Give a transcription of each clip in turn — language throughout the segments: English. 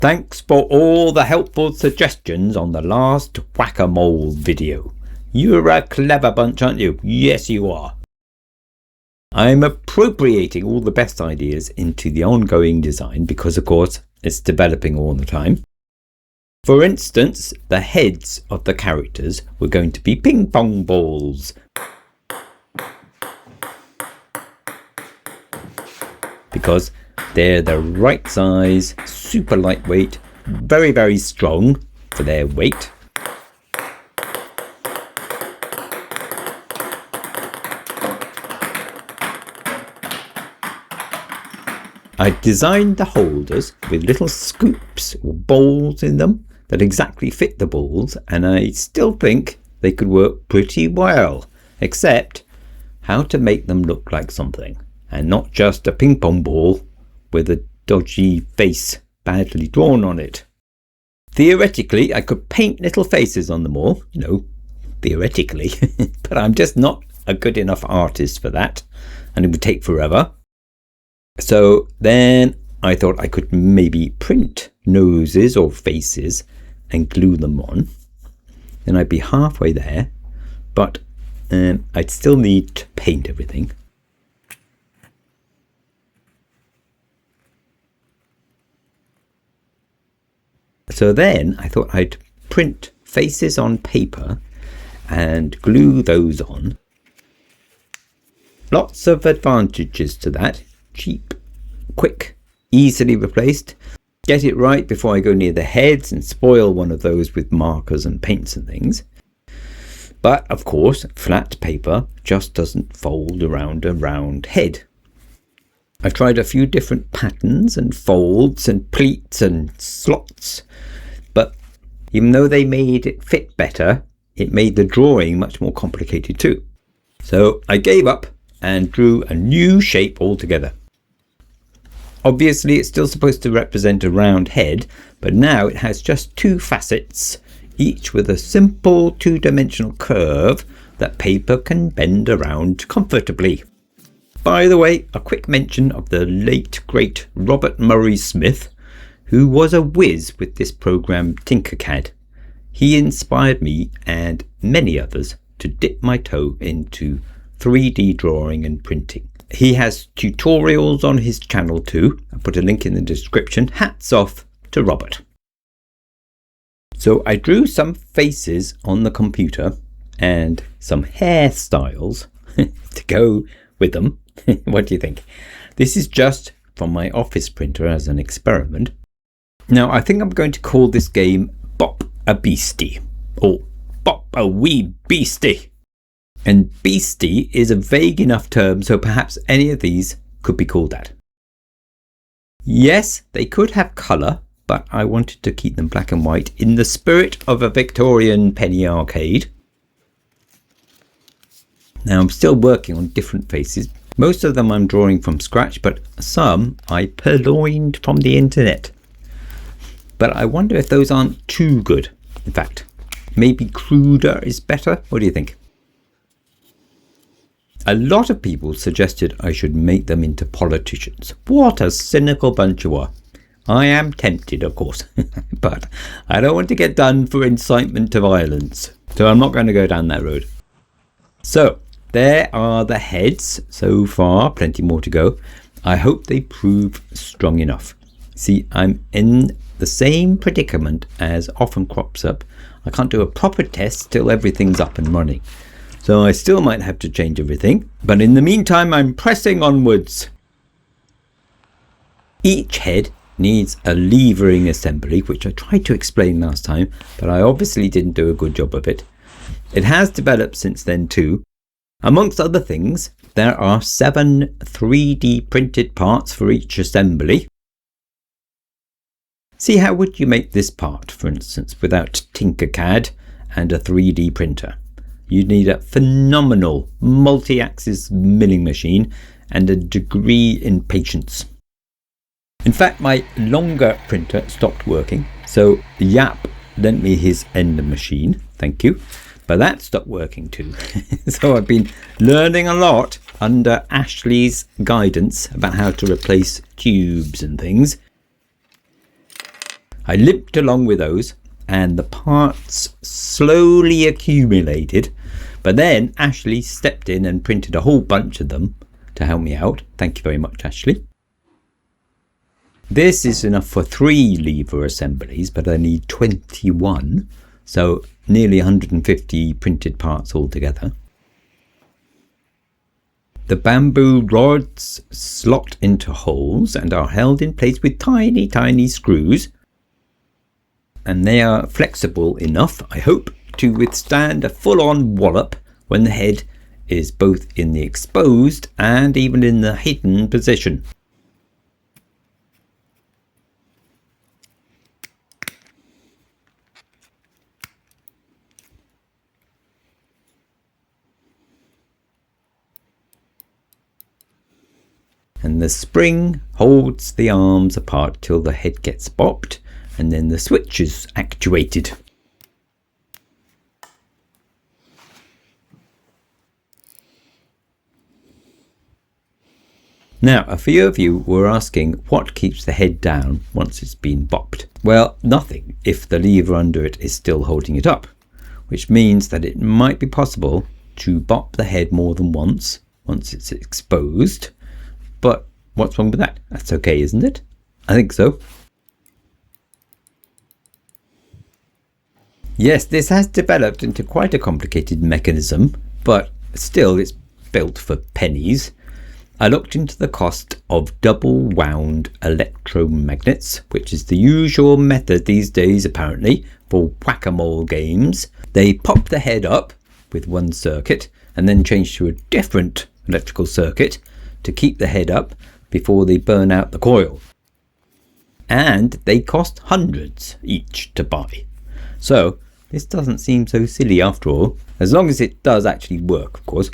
Thanks for all the helpful suggestions on the last whack-a-mole video. You're a clever bunch, aren't you? Yes, you are. I'm appropriating all the best ideas into the ongoing design because, of course, it's developing all the time. For instance, the heads of the characters were going to be ping pong balls. Because they're the right size, super lightweight, very, very strong for their weight. I designed the holders with little scoops or bowls in them that exactly fit the balls, and I still think they could work pretty well, except how to make them look like something and not just a ping pong ball with a dodgy face badly drawn on it. Theoretically, I could paint little faces on them all, theoretically, but I'm just not a good enough artist for that, and it would take forever. So then I thought I could maybe print noses or faces and glue them on. Then I'd be halfway there, but I'd still need to paint everything. So then I thought I'd print faces on paper and glue those on. Lots of advantages to that. Cheap, quick, easily replaced. Get it right before I go near the heads and spoil one of those with markers and paints and things. But of course, flat paper just doesn't fold around a round head. I've tried a few different patterns and folds and pleats and slots, but even though they made it fit better, it made the drawing much more complicated too. So I gave up and drew a new shape altogether. Obviously, it's still supposed to represent a round head, but now it has just two facets, each with a simple two-dimensional curve that paper can bend around comfortably. By the way, a quick mention of the late great Robert Murray Smith, who was a whiz with this program Tinkercad. He inspired me and many others to dip my toe into 3D drawing and printing. He has tutorials on his channel too. I'll put a link in the description. Hats off to Robert. So I drew some faces on the computer and some hairstyles to go with them. What do you think? This is just from my office printer as an experiment. Now I think I'm going to call this game Bop a Beastie or Bop a Wee Beastie. And beastie is a vague enough term, so perhaps any of these could be called that. Yes, they could have colour, but I wanted to keep them black and white in the spirit of a Victorian penny arcade. Now I'm still working on different faces. Most of them I'm drawing from scratch, but some I purloined from the internet. But I wonder if those aren't too good. In fact, maybe cruder is better. What do you think? A lot of people suggested I should make them into politicians. What a cynical bunch you are. I am tempted, of course, but I don't want to get done for incitement to violence. So I'm not going to go down that road. So there are the heads so far, plenty more to go. I hope they prove strong enough. See, I'm in the same predicament as often crops up. I can't do a proper test till everything's up and running. So I still might have to change everything, but in the meantime I'm pressing onwards. Each head needs a levering assembly, which I tried to explain last time, but I obviously didn't do a good job of it. It has developed since then too. Amongst other things, there are 7 3D printed parts for each assembly. See, how would you make this part, for instance, without Tinkercad and a 3D printer? You'd need a phenomenal multi-axis milling machine and a degree in patience. In fact, my longer printer stopped working, so Yap lent me his Ender machine, thank you, but that stopped working too. So I've been learning a lot under Ashley's guidance about how to replace tubes and things. I limped along with those, and the parts slowly accumulated, but then Ashley stepped in and printed a whole bunch of them to help me out. Thank you very much, Ashley. This is enough for 3 lever assemblies, but I need 21, so nearly 150 printed parts altogether. The bamboo rods slot into holes and are held in place with tiny, tiny screws. And they are flexible enough, I hope, to withstand a full-on wallop when the head is both in the exposed and even in the hidden position. And the spring holds the arms apart till the head gets bopped, and then the switch is actuated. Now, a few of you were asking what keeps the head down once it's been bopped. Well, nothing if the lever under it is still holding it up, which means that it might be possible to bop the head more than once it's exposed. But what's wrong with that? That's okay, isn't it? I think so. Yes, this has developed into quite a complicated mechanism, but still it's built for pennies. I looked into the cost of double wound electromagnets, which is the usual method these days apparently for whack-a-mole games. They pop the head up with one circuit and then change to a different electrical circuit to keep the head up before they burn out the coil. And they cost hundreds each to buy. So this doesn't seem so silly after all, as long as it does actually work, of course.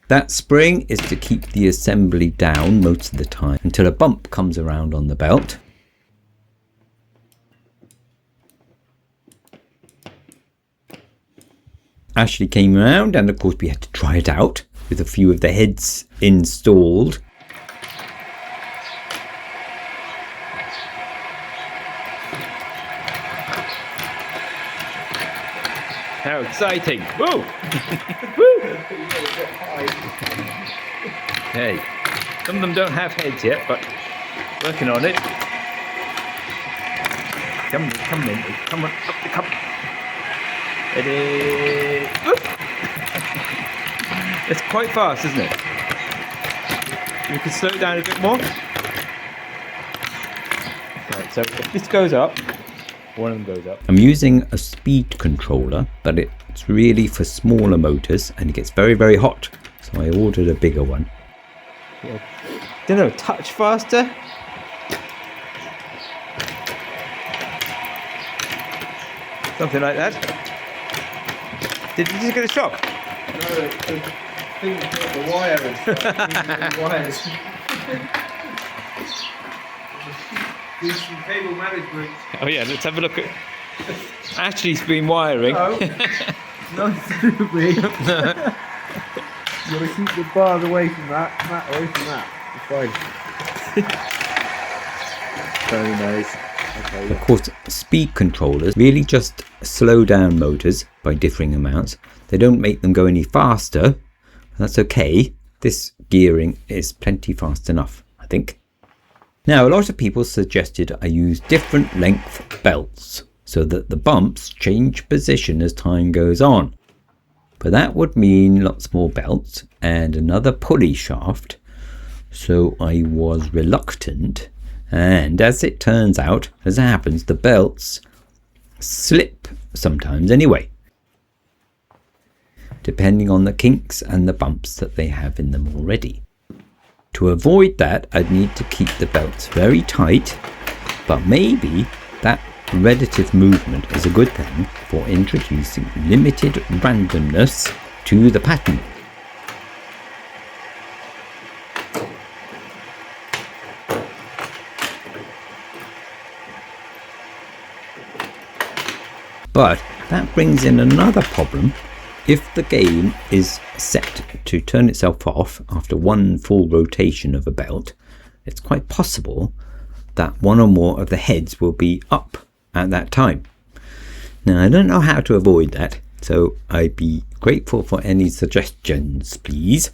That spring is to keep the assembly down most of the time until a bump comes around on the belt. Ashley came around and of course we had to try it out with a few of the heads installed. How exciting! Woo! Woo! Hey, some of them don't have heads yet, but working on it. Come on, up they come. Ready? Whoop. It's quite fast, isn't it? You can slow it down a bit more. Right, so if this goes up, one of them goes up. I'm using a speed controller, but it's really for smaller motors and it gets very, very hot. So I ordered a bigger one. Yeah. Don't know, touch faster? Something like that. Did you just get a shock? No, I think the wire is wires. Do some cable management. Oh yeah, let's have a look at... Ashley's been wiring. No, not to do me. No. You gotta keep the bars away from that away from that. It's fine. Very nice. Okay. Of course, speed controllers really just slow down motors by differing amounts. They don't make them go any faster. That's okay. This gearing is plenty fast enough, I think. Now, a lot of people suggested I use different length belts so that the bumps change position as time goes on. But that would mean lots more belts and another pulley shaft. So I was reluctant. And as it turns out, as it happens, the belts slip sometimes anyway, depending on the kinks and the bumps that they have in them already. To avoid that, I'd need to keep the belts very tight, but maybe that relative movement is a good thing for introducing limited randomness to the pattern. But that brings in another problem. If the game is set to turn itself off after one full rotation of a belt, it's quite possible that one or more of the heads will be up at that time. Now, I don't know how to avoid that, so I'd be grateful for any suggestions, please.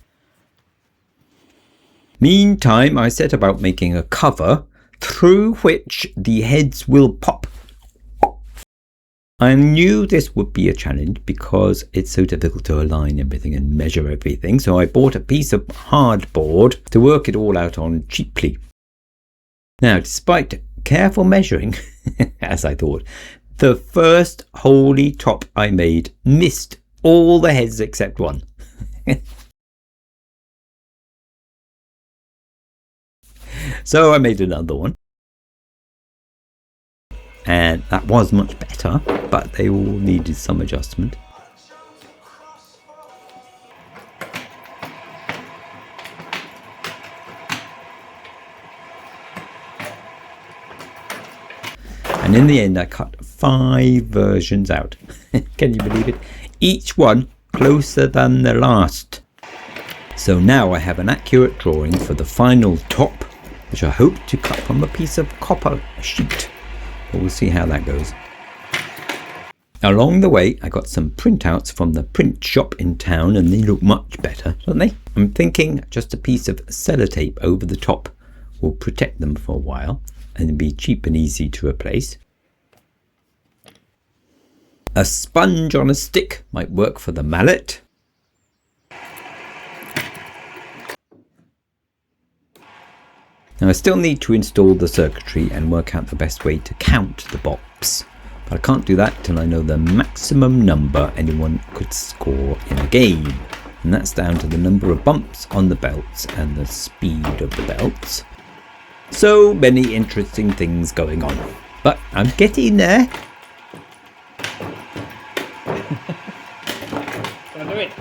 Meantime, I set about making a cover through which the heads will pop. I knew this would be a challenge because it's so difficult to align everything and measure everything, so I bought a piece of hardboard to work it all out on cheaply. Now, despite careful measuring, as I thought, the first holy top I made missed all the heads except one. So I made another one. And that was much better, but they all needed some adjustment. And in the end, I cut 5 versions out. Can you believe it? Each one closer than the last. So now I have an accurate drawing for the final top, which I hope to cut from a piece of copper sheet. We'll see how that goes. Along the way, I got some printouts from the print shop in town, and they look much better, don't they? I'm thinking just a piece of sellotape over the top will protect them for a while and be cheap and easy to replace. A sponge on a stick might work for the mallet. Now I still need to install the circuitry and work out the best way to count the bops, but I can't do that till I know the maximum number anyone could score in a game, and that's down to the number of bumps on the belts and the speed of the belts. So many interesting things going on, but I'm getting there. Can I do it?